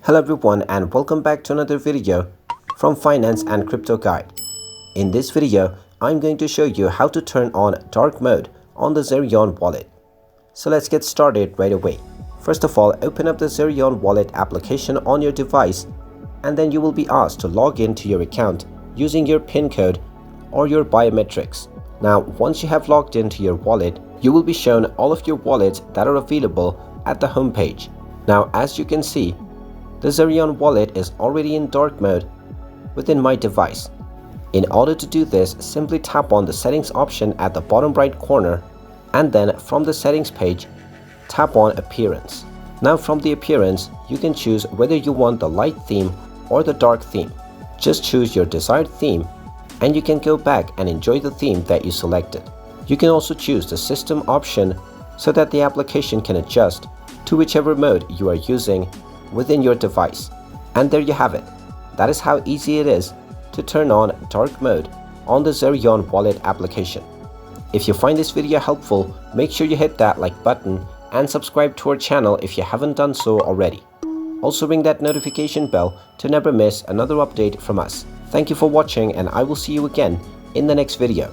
Hello everyone and welcome back to another video from Finance and Crypto Guide. In this video, I'm going to show you how to turn on dark mode on the Zerion Wallet. So let's get started right away. First of all, open up the Zerion Wallet application on your device and then you will be asked to log into your account using your PIN code or your biometrics. Now, once you have logged into your wallet, you will be shown all of your wallets that are available at the home page. Now, as you can see, the Zerion Wallet is already in dark mode within my device. In order to do this, simply tap on the settings option at the bottom right corner and then from the settings page, tap on appearance. Now from the appearance, you can choose whether you want the light theme or the dark theme. Just choose your desired theme and you can go back and enjoy the theme that you selected. You can also choose the system option so that the application can adjust to whichever mode you are using within your device. And there you have it. That is how easy it is to turn on dark mode on the Zerion Wallet application. If you find this video helpful, make sure you hit that like button and subscribe to our channel if you haven't done so already. Also ring that notification bell to never miss another update from us. Thank you for watching and I will see you again in the next video.